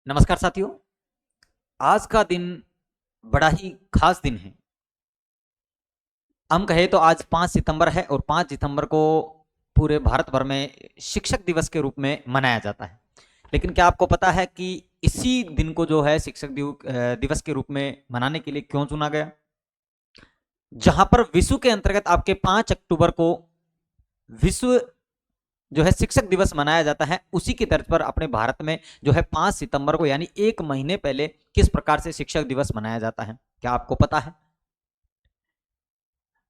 नमस्कार साथियों। आज का दिन बड़ा ही खास दिन है। हम कहें तो आज 5 सितंबर है और 5 सितंबर को पूरे भारत भर में शिक्षक दिवस के रूप में मनाया जाता है। लेकिन क्या आपको पता है कि इसी दिन को जो है शिक्षक दिवस के रूप में मनाने के लिए क्यों चुना गया? जहां पर विश्व के अंतर्गत आपके 5 अक्टूबर को विश्व जो है शिक्षक दिवस मनाया जाता है, उसी की तर्ज पर अपने भारत में जो है 5 सितंबर को यानी एक महीने पहले किस प्रकार से शिक्षक दिवस मनाया जाता है, क्या आपको पता है?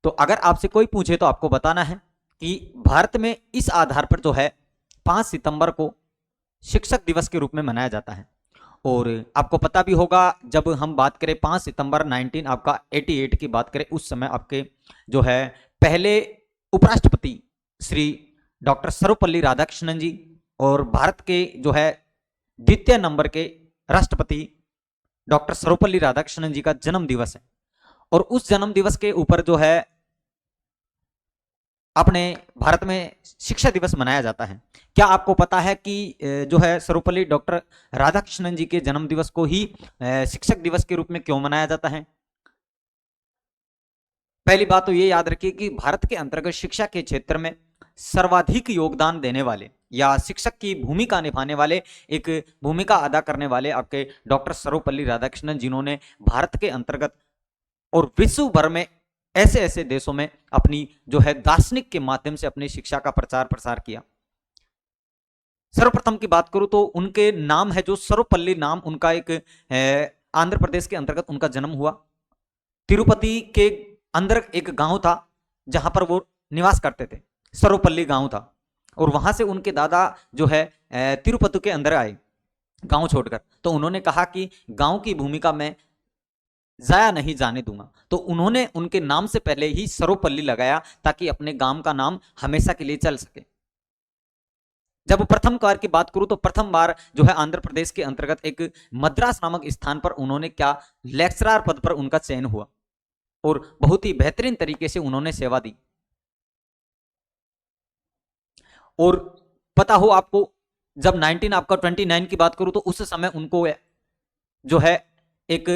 तो अगर आपसे कोई पूछे तो आपको बताना है कि भारत में इस आधार पर जो है 5 सितंबर को शिक्षक दिवस के रूप में मनाया जाता है। और आपको पता भी होगा, जब हम बात करें 5 सितंबर 19 आपका 88 की बात करें, उस समय आपके जो है पहले उपराष्ट्रपति श्री डॉक्टर सर्वपल्ली राधाकृष्णन जी और भारत के जो है द्वितीय नंबर के राष्ट्रपति डॉक्टर सर्वपल्ली राधाकृष्णन जी का जन्म दिवस है। और उस जन्म दिवस के ऊपर जो है अपने भारत में शिक्षा दिवस मनाया जाता है। क्या आपको पता है कि जो है सर्वपल्ली डॉक्टर राधाकृष्णन जी के जन्म दिवस को ही शिक्षक दिवस के रूप में क्यों मनाया जाता है? पहली बात तो ये याद रखिए कि भारत के अंतर्गत शिक्षा के क्षेत्र में सर्वाधिक योगदान देने वाले या शिक्षक की भूमिका निभाने वाले, एक भूमिका अदा करने वाले आपके डॉक्टर सर्वपल्ली राधाकृष्णन, जिन्होंने भारत के अंतर्गत और विश्व भर में ऐसे ऐसे देशों में अपनी जो है दार्शनिक के माध्यम से अपनी शिक्षा का प्रचार प्रसार किया। सर्वप्रथम की बात करूं तो उनके नाम है जो सर्वपल्ली नाम, उनका एक आंध्र प्रदेश के अंतर्गत उनका जन्म हुआ। तिरुपति के अंदर एक गांव था जहां पर वो निवास करते थे, सर्वपल्ली गांव था। और वहां से उनके दादा जो है तिरुपति के अंदर आए गांव छोड़कर, तो उन्होंने कहा कि गांव की भूमिका मैं जाया नहीं जाने दूंगा। तो उन्होंने उनके नाम से पहले ही सर्वपल्ली लगाया ताकि अपने गांव का नाम हमेशा के लिए चल सके। जब प्रथम बार की बात करूं तो प्रथम बार जो है आंध्र प्रदेश के अंतर्गत एक मद्रास नामक स्थान पर उन्होंने क्या लेक्चरर पद पर उनका चयन हुआ और बहुत ही बेहतरीन तरीके से उन्होंने सेवा दी। और पता हो आपको, जब 19 आपका 29 की बात करूं तो उस समय उनको जो है एक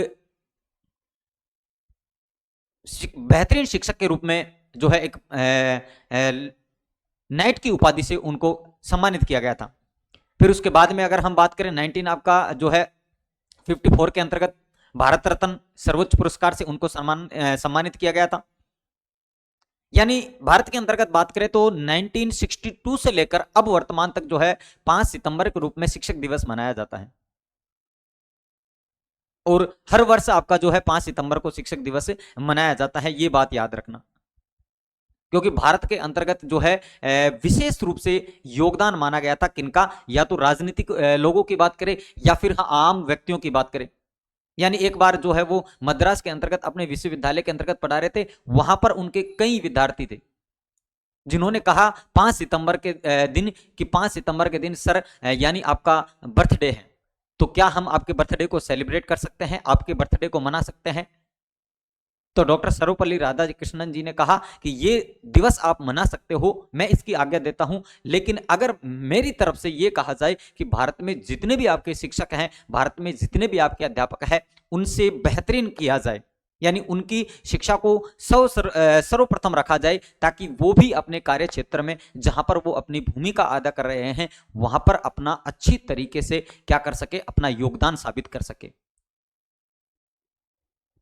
बेहतरीन शिक्षक के रूप में जो है एक नाइट की उपाधि से उनको सम्मानित किया गया था। फिर उसके बाद में अगर हम बात करें 19 आपका जो है 54 के अंतर्गत भारत रत्न सर्वोच्च पुरस्कार से उनको सम्मानित किया गया था। यानी भारत के अंतर्गत बात करें तो 1962 से लेकर अब वर्तमान तक जो है 5 सितंबर के रूप में शिक्षक दिवस मनाया जाता है। और हर वर्ष आपका जो है 5 सितंबर को शिक्षक दिवस मनाया जाता है, ये बात याद रखना। क्योंकि भारत के अंतर्गत जो है विशेष रूप से योगदान माना गया था किनका, या तो राजनीतिक लोगों की बात करें या फिर आम व्यक्तियों की बात करें। यानी एक बार जो है वो मद्रास के अंतर्गत अपने विश्वविद्यालय के अंतर्गत पढ़ा रहे थे, वहां पर उनके कई विद्यार्थी थे जिन्होंने कहा 5 सितंबर के दिन कि 5 सितंबर के दिन सर यानी आपका बर्थडे है, तो क्या हम आपके बर्थडे को सेलिब्रेट कर सकते हैं, आपके बर्थडे को मना सकते हैं? तो डॉक्टर सर्वपल्ली राधाकृष्णन जी ने कहा कि ये दिवस आप मना सकते हो, मैं इसकी आज्ञा देता हूं, लेकिन अगर मेरी तरफ से ये कहा जाए कि भारत में जितने भी आपके शिक्षक हैं, भारत में जितने भी आपके अध्यापक हैं, उनसे बेहतरीन किया जाए, यानी उनकी शिक्षा को सर्वप्रथम रखा जाए, ताकि वो भी अपने कार्य क्षेत्र में जहां पर वो अपनी भूमिका अदा कर रहे हैं वहां पर अपना अच्छी तरीके से क्या कर सके, अपना योगदान साबित कर सके।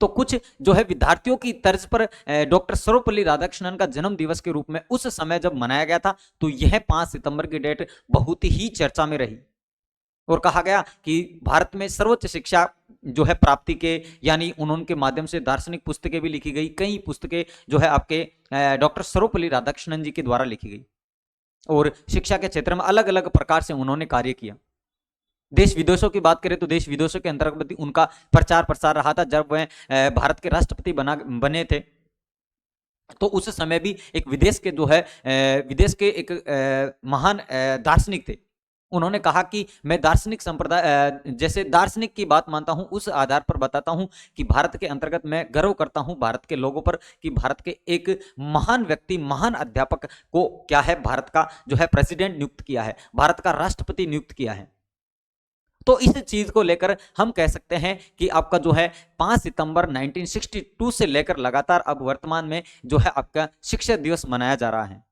तो कुछ जो है विद्यार्थियों की तर्ज पर डॉक्टर सर्वपल्ली राधाकृष्णन का जन्म दिवस के रूप में उस समय जब मनाया गया था, तो यह 5 सितंबर की डेट बहुत ही चर्चा में रही और कहा गया कि भारत में सर्वोच्च शिक्षा जो है प्राप्ति के, यानी उनके माध्यम से दार्शनिक पुस्तकें भी लिखी गई, कई पुस्तकें जो है आपके डॉक्टर सर्वपल्ली राधाकृष्णन जी के द्वारा लिखी गई और शिक्षा के क्षेत्र में अलग अलग प्रकार से उन्होंने कार्य किया। देश विदेशों की बात करें तो देश विदेशों के अंतर्गत उनका प्रचार प्रसार रहा था। जब वह भारत के राष्ट्रपति बने थे तो उस समय भी एक विदेश के जो है विदेश के एक महान दार्शनिक थे, उन्होंने कहा कि मैं दार्शनिक संप्रदाय जैसे दार्शनिक की बात मानता हूं, उस आधार पर बताता हूं कि भारत के अंतर्गत मैं गर्व करता हूं भारत के लोगों पर कि भारत के एक महान व्यक्ति, महान अध्यापक को क्या है भारत का जो है प्रेसिडेंट नियुक्त किया है, भारत का राष्ट्रपति नियुक्त किया है। तो इस चीज को लेकर हम कह सकते हैं कि आपका जो है 5 सितंबर 1962 से लेकर लगातार अब वर्तमान में जो है आपका शिक्षक दिवस मनाया जा रहा है।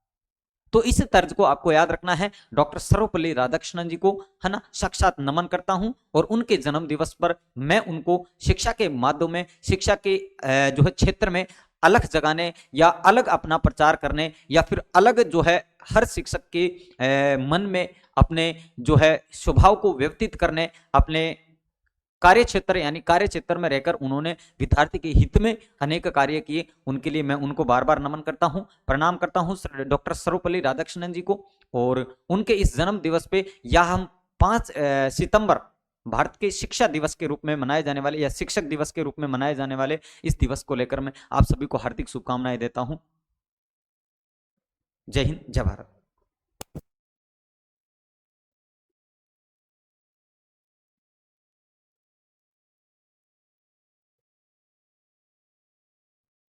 तो इस तर्ज को आपको याद रखना है। डॉक्टर सर्वपल्ली राधाकृष्णन जी को है ना साक्षात नमन करता हूं और उनके जन्म दिवस पर मैं उनको शिक्षा के माध्यम में, शिक्षा के जो है क्षेत्र में अलग जगाने या अलग अपना प्रचार करने या फिर अलग जो है हर शिक्षक के मन में अपने जो है स्वभाव को व्यतीत करने, अपने कार्य क्षेत्र यानी कार्य क्षेत्र में रहकर उन्होंने विद्यार्थी के हित में अनेक कार्य किए। उनके लिए मैं उनको बार बार नमन करता हूं, प्रणाम करता हूं डॉक्टर सर्वपल्ली राधाकृष्णन जी को। और उनके इस जन्म दिवस पे या हम 5 सितंबर भारत के शिक्षा दिवस के रूप में मनाए जाने वाले या शिक्षक दिवस के रूप में मनाए जाने वाले इस दिवस को लेकर मैं आप सभी को हार्दिक शुभकामनाएं देता हूं। जय हिंद, जय भारत।